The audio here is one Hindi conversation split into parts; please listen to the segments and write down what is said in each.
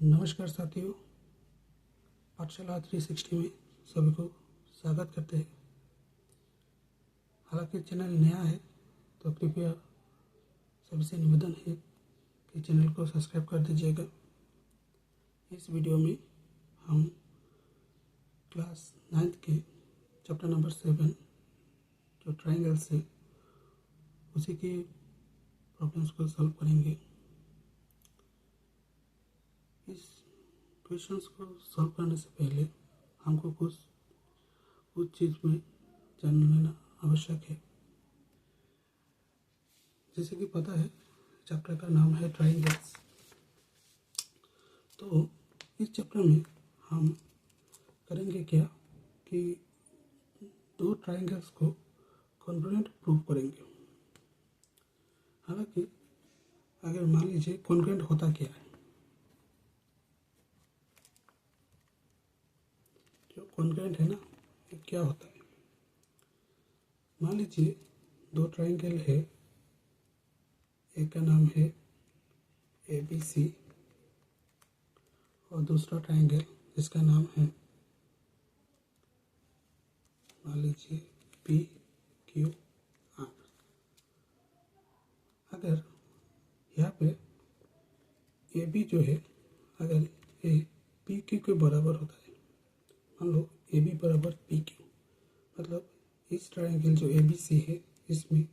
नमस्कार साथियों, पाठशाला 360 में सभी को स्वागत करते हैं। हालांकि चैनल नया है तो कृपया सभी से निवेदन है कि चैनल को सब्सक्राइब कर दीजिएगा। इस वीडियो में हम क्लास 9th के चैप्टर नंबर 7 जो ट्राइंगल्स है उसी के प्रॉब्लम्स को सॉल्व करेंगे। इस क्वेश्चंस को सॉल्व करने से पहले हमको कुछ चीज़ में जान लेना आवश्यक है। जैसे कि पता है चैप्टर का नाम है ट्राइंगल्स। तो इस चैप्टर में हम करेंगे क्या कि दो ट्राइंगल्स को कॉन्ग्रुएंट प्रूव करेंगे। हालांकि अगर मान लीजिए कॉन्ग्रुएंट होता क्या है, जो कॉन्ग्रुएंट है ना ये क्या होता है। मान लीजिए दो ट्राइंगल है, एक का नाम है ABC और दूसरा ट्राइंगल जिसका नाम है मान लीजिए PQR। अगर यहाँ पे AB जो है अगर ये PQ के बराबर होता है, मान लो AB बराबर PQ, मतलब इस ट्राइंगल जो ABC है इसमें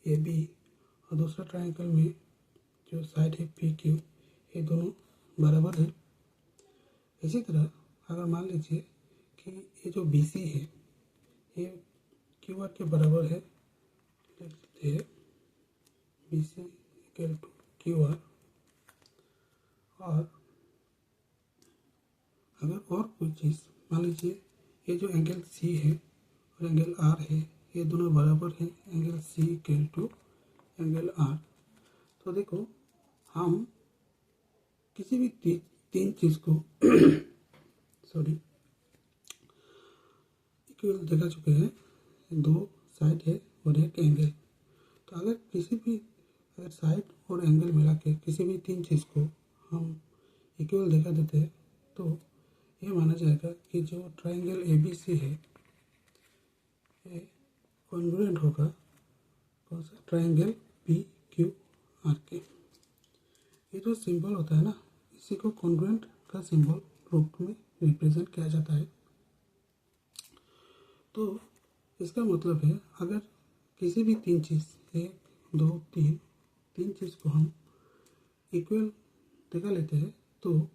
AB और दूसरा ट्राइंगल में जो साइड है PQ, ये दोनों बराबर है। इसी तरह अगर मान लीजिए कि ये जो BC है ये QR के बराबर है, लिख लेते हैं BC इक्वल टू QR। और अगर और कोई चीज़ मान लीजिए ये जो एंगल C है और एंगल R है ये दोनों बराबर है, angle C equal to angle R। तो देखो हम किसी भी तीन चीज़ को इक्वल देखा चुके हैं, दो साइड है और एक एंगल। तो अगर अगर साइड और एंगल मिला के किसी भी तीन चीज़ को हम इक्वल देखा देते हैं तो ये माना जाएगा कि जो ट्राइंगल ABC है ये कॉन्ग्रुएंट होगा कौन सा, ट्राइंगल PQR के। ये जो सिंबल होता है ना इसी को कॉन्ग्रुएंट का सिंबल रूप में रिप्रेजेंट किया जाता है। तो इसका मतलब है अगर किसी भी तीन चीज़, एक दो तीन चीज़ को हम इक्वल देखा लेते हैं तो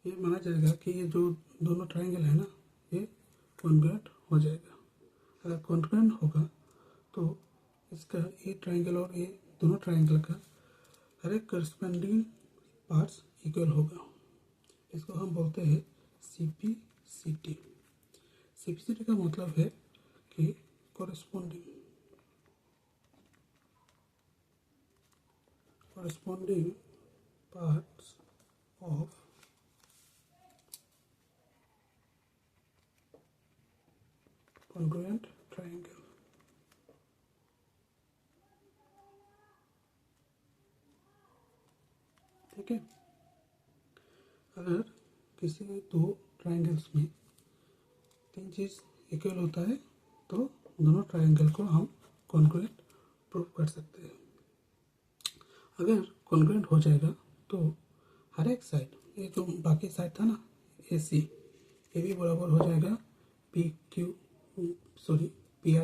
ये माना जाएगा कि ये जो दोनों ट्राइंगल है ना ये कॉन्ग्रुएंट हो जाएगा। अगर कॉन्ग्रुएंट होगा तो इसका ये ट्राइंगल और ये दोनों ट्राइंगल का हर एक करस्पॉन्डिंग पार्ट्स इक्वल होगा। इसको हम बोलते हैं CPCT। CPCT का मतलब है कि corresponding parts of congruent triangle. ठीक है, अगर किसी दो ट्राइंगल्स में तीन चीज़ इक्वल होता है तो दोनों ट्राइंगल को हम कॉन्ग्रुएंट प्रूव कर सकते हैं। अगर कॉन्ग्रुएंट हो जाएगा तो हर एक साइड, ये जो बाकी साइड था ना AC, ये भी बराबर हो जाएगा PR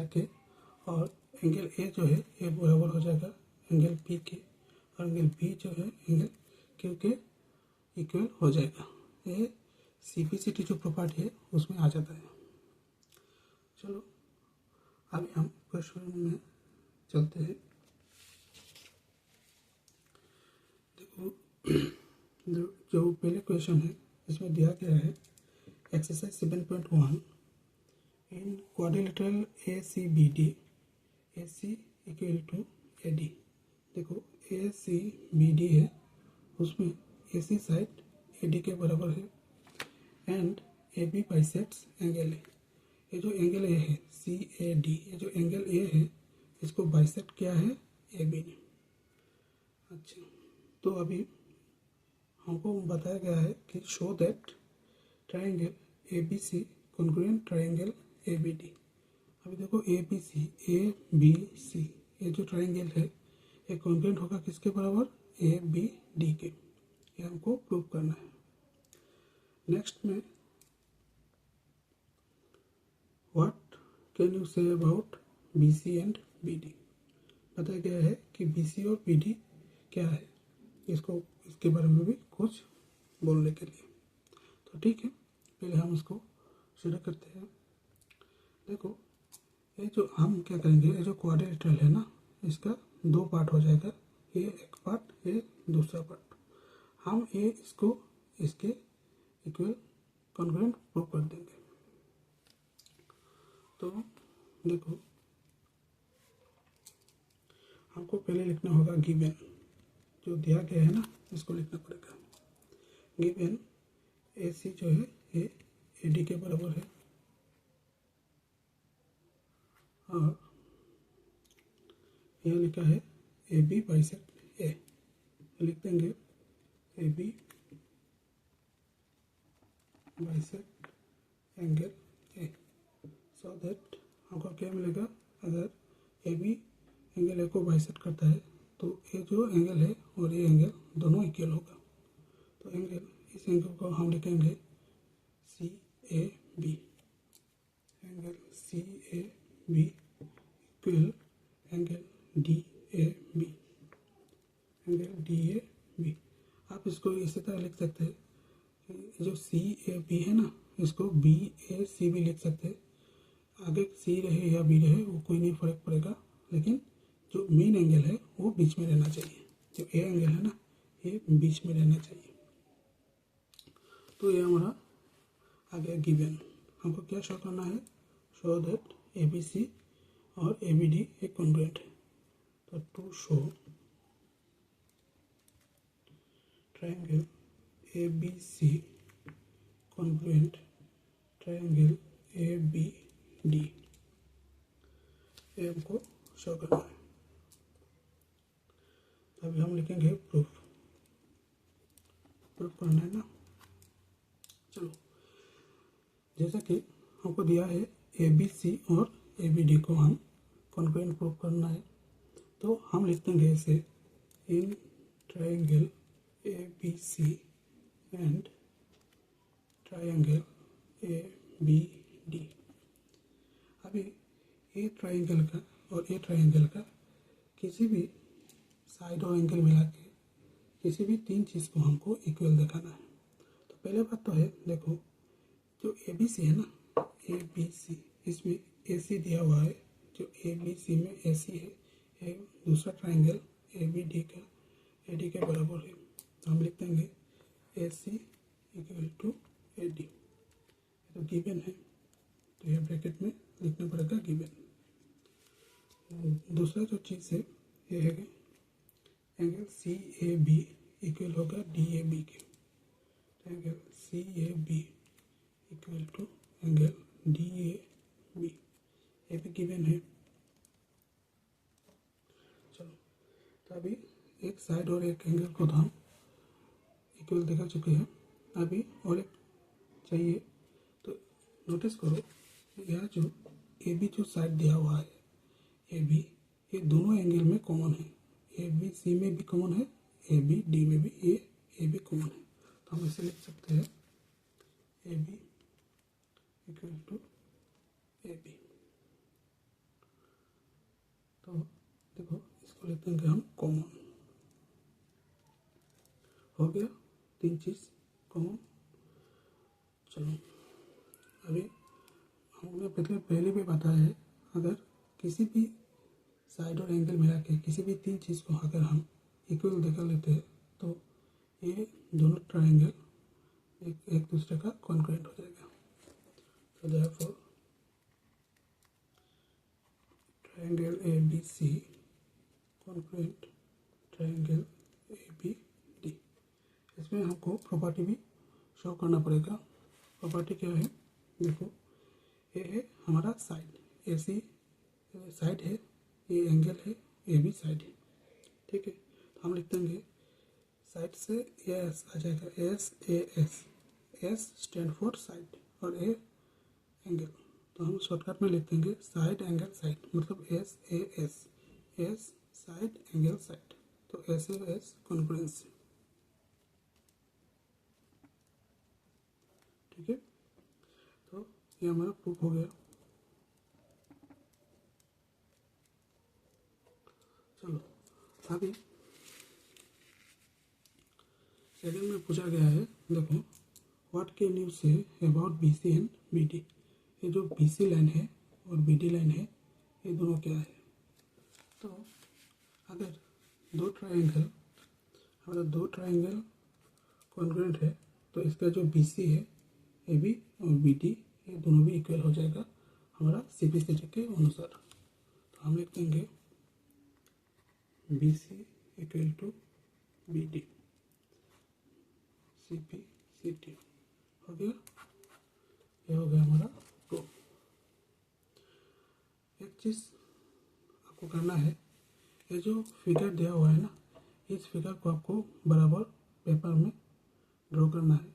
के, और एंगल A जो है ये बराबर हो जाएगा एंगल P के, और एंगल B जो है एंगल Q के इक्वल हो जाएगा। ये CPCT जो प्रॉपर्टी है उसमें आ जाता है। चलो अभी हम क्वेश्चन में चलते हैं। देखो जो पहले क्वेश्चन है इसमें दिया गया है exercise 7.1 in quadrilateral ACBD, AC equal to AD। देखो ACBD है उसमें AC साइड AD के बराबर है एंड AB बाइसेक्ट्स एंगल है। ये जो एंगल A है CAD, ये जो एंगल A है इसको बाइसेक्ट किया है AB ने। अच्छा, तो अभी हमको बताया गया है कि show that triangle A B C congruent triangle A B D. अभी देखो ए बी सी ये जो ट्राइंगल है ये कॉन्ग्रुएंट होगा किसके बराबर, ए बी डी के। ये हमको प्रूव करना है। नेक्स्ट में what can you say about B C and B D. बताया गया है कि बी सी और बी डी क्या है, इसके बारे में भी कुछ बोलने के लिए। तो ठीक है, पहले हम इसको शुरू करते हैं। देखो ये जो हम क्या करेंगे, ये जो क्वाड्रिलेटरल है ना, इसका दो पार्ट हो जाएगा, ये एक पार्ट, ये दूसरा पार्ट। हम ये इसको इसके इक्वल कॉन्ग्रुएंट प्रूव कर देंगे। तो देखो हमको पहले लिखना होगा गिवन, जो दिया गया है ना इसको लिखना पड़ेगा। गिवन ए सी जो है ये ए डी के बराबर है, और यह लिखा है ए बी बाइसेक्ट ए। लिख देंगे A B bisect angle A, so that हमको क्या मिलेगा, अगर ए बी एंगल ए को बाइसेक्ट करता है तो ये जो एंगल है और ये एंगल दोनों इक्वल होगा। तो एंगल, इस एंगल को हम लिखेंगे C A B, angle C A B equal angle D A B, angle D A B. आप इसको इसी तरह लिख सकते हैं, जो सी ए बी है ना इसको बी ए सी भी लिख सकते हैं। आगे सी रहे या बी रहे वो कोई नहीं फर्क पड़ेगा, लेकिन जो मेन एंगल है वो बीच में रहना चाहिए। जो ए एंगल है ना ये बीच में रहना चाहिए। तो ये हमारा आ गया गिवन। हमको क्या शो करना है, show that A B C और ए बी डी एक कॉन्ग्रुएंट है। तो to show triangle A B C congruent triangle A B D, ये हमको शो करना है। अभी हम लिखेंगे प्रूफ करना है ना। चलो, जैसा कि हमको दिया है ए बी सी और ए बी डी को हम कॉन्ग्रुएंट प्रूफ करना है, तो हम लिख देंगे इसे in triangle A B C and triangle A B D. अभी ए ट्राइंगल का और ए ट्राइंगल का किसी भी साइड और एंगल मिला के किसी भी तीन चीज़ को हमको इक्वल दिखाना है। तो पहले बात तो है, देखो जो ए बी सी है ना, ए बी सी, इसमें ए सी दिया हुआ है, जो ए बी सी में ए सी है, दूसरा ट्राइंगल ए बी डी का ए डी के बराबर है। तो हम लिख देंगे ए सी इक्वल टू ए डी। तो गिवन है, तो यह ब्रैकेट में लिखना पड़ेगा गिवन। दूसरा जो चीज़ है ये है angle C A B equal होगा डी ए बी के। Angle C A B equal to angle D A B, ये भी गिवन है। चलो, तो अभी एक साइड और एक एंगल को तो हम इक्वल दिखा चुके हैं। अभी और एक चाहिए, तो नोटिस करो यह जो ए बी जो साइड दिया हुआ है ए बी, ये दोनों एंगल में कॉमन है। ए बी सी में भी कॉमन है, ए बी डी में भी ए बी कॉमन है। तो हम इसे लिख सकते हैं A B equal to A B. तो देखो इसको लिख देंगे हम कॉमन, हो गया तीन चीज़ कॉमन। चलो, अभी हमने पहले भी बताया है, अगर किसी भी साइड और एंगल मिला के किसी भी तीन चीज़ को अगर हम इक्वल दिखा लेते हैं तो ये दोनों ट्राइंगल एक दूसरे का कॉन्ग्रुएंट हो जाएगा। तो therefore triangle A B C congruent triangle A B D. इसमें हमको प्रॉपर्टी भी शो करना पड़ेगा। प्रॉपर्टी क्या है, देखो ये है हमारा साइड, ए सी साइड है, ये एंगल है, ए बी साइड है, ठीक है। तो हम लिख देंगे साइड से एस आ जाएगा, S A S, S stand for side और ए एंगल, तो हम शॉर्टकट में लिख देंगे साइड एंगल साइड, मतलब S A S, S side angle side, तो एस ए एस कॉन्ग्रुएंसी। ठीक है, तो ये हमारा प्रूफ हो गया। चलो अभी सेकंड में पूछा गया है, देखो what can you say about B C and B D. ये जो बी सी लाइन है और बी डी लाइन है, ये दोनों क्या है। तो अगर दो ट्राइंगल कॉन्ग्रुएंट है, तो इसका जो बी सी है ए बी और बी डी, ये दोनों भी इक्वल हो जाएगा हमारा सी पी सी डी के अनुसार। तो हम लिख देंगे B C equal to B D, C P C T हो गया। ये हो गया हमारा प्रूफ। एक चीज़ आपको करना है, ये जो फिगर दिया हुआ है ना, इस फिगर को आपको बराबर पेपर में ड्रॉ करना है।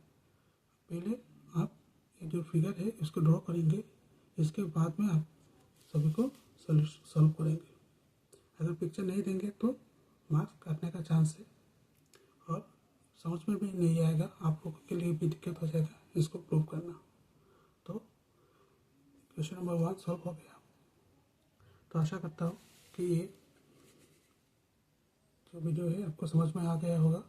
पहले आप ये जो फिगर है इसको ड्रॉ करेंगे, इसके बाद में आप सभी को सॉल्व करेंगे। अगर पिक्चर नहीं देंगे तो मार्क्स काटने का चांस है और समझ में भी नहीं आएगा, आप लोगों के लिए भी दिक्कत हो जाएगा इसको प्रूव करना। तो क्वेश्चन नंबर 1 सॉल्व हो गया। तो आशा करता हूँ कि ये जो वीडियो है आपको समझ में आ गया होगा।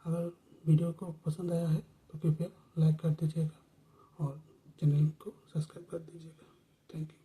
अगर वीडियो को पसंद आया है तो कृपया लाइक कर दीजिएगा और चैनल को सब्सक्राइब कर दीजिएगा। Thank you.